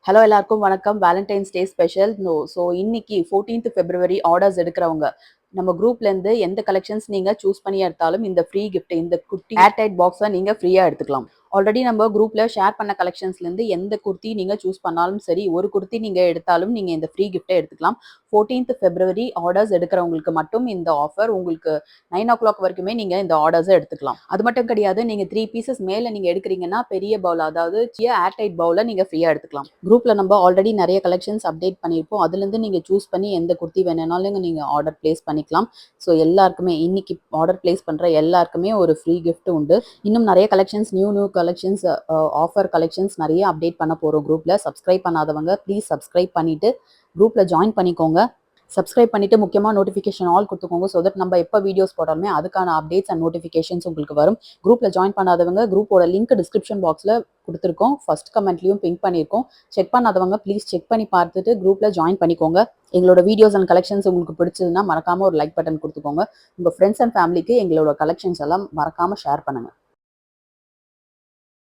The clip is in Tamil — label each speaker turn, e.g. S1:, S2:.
S1: ஹலோ எல்லாருக்கும் வணக்கம். Valentine's day special. ஸோ இன்னைக்கு 14th February ஆர்டர்ஸ் எடுக்கிறவங்க நம்ம குரூப்ல இருந்து எந்த கலெக்ஷன்ஸ் நீங்க சூஸ் பண்ணி எடுத்தாலும் இந்த ஃப்ரீ கிஃப்ட் இந்த குட்டி ஏர்டைட் பாக்ஸை நீங்க ஃப்ரீயா எடுத்துக்கலாம். ஆல்ரெடி நம்ம குரூப்ல ஷேர் பண்ண கலெக்ஷன்ஸ்ல இருந்து எந்த குர்த்தி நீங்க சூஸ் பண்ணாலும் சரி, ஒரு குர்த்தி நீங்க எடுத்தாலும் நீங்க இந்த ஃப்ரீ கிஃப்ட்டை எடுத்துக்கலாம். 14th February ஆர்டர்ஸ் எடுக்கிறவங்களுக்கு மட்டும் இந்த ஆஃபர். உங்களுக்கு 9 o'clock வரைக்குமே நீங்க இந்த ஆர்டர்ஸை எடுத்துக்கலாம். அது மட்டும் கிடையாது, நீங்க 3 பீசஸ் மேல நீங்க எடுக்கிறீங்கன்னா பெரிய பவுல், அதாவது ஏர்டைட் பவுலை நீங்க ஃப்ரீயா எடுத்துக்கலாம். குரூப்ல நம்ம ஆல்ரெடி நிறைய கலெக்ஷன்ஸ் அப்டேட் பண்ணியிருப்போம். அதுலேருந்து நீங்க சூஸ் பண்ணி எந்த குர்த்தி வேணும்னாலும் நீங்க ஆர்டர் பிளேஸ் பண்ணிக்கலாம். ஸோ எல்லாருக்குமே இன்னைக்கு ஆர்டர் பிளேஸ் பண்ற எல்லாருக்குமே ஒரு ஃப்ரீ கிஃப்ட் உண்டு. இன்னும் நிறைய collections, new collections, offer collections நிறைய அப்டேட் பண்ண போறோம் குரூப்ல. சப்ஸ்கிரைப் பண்ணாதவங்க ப்ளீஸ் சப்ஸ்கிரைப் பண்ணிட்டு குரூப்ல ஜாயின் பண்ணிக்கோங்க. சப்ஸ்கிரைப் பண்ணிட்டு முக்கியமா நோட்டிஃபிகேஷன் ஆல் கொடுத்துக்கோங்க. ஸோ தட் நம்ம எப்போ வீடியோஸ் போட்டாலுமே அதுக்கான அப்டேட்ஸ் அண்ட் நோட்டிஃபிகேஷன்ஸ் உங்களுக்கு வரும். குரூப்ல ஜாயின் பண்ணாதவங்க குரூப்போட லிங்க் டிஸ்கிரிப்ஷன் பாக்ஸ்ல கொடுத்துருக்கோம். ஃபர்ஸ்ட் கமெண்ட்லயும் பிங்க் பண்ணியிருக்கோம். செக் பண்ணாதவங்க ப்ளீஸ் செக் பண்ணி பார்த்துட்டு குரூப்ல ஜாயின் பண்ணிக்கோங்க. எங்களோட வீடியோஸ் அண்ட் கலெக்ஷன்ஸ் உங்களுக்கு பிடிச்சதுன்னா மறக்காம ஒரு லைக் பட்டன் கொடுத்துக்கோங்க. உங்க ஃப்ரெண்ட்ஸ் அண்ட் ஃபேமிலிக்கு எங்களோட கலெக்ஷன்ஸ் எல்லாம் மறக்காம ஷேர் பண்ணுங்க.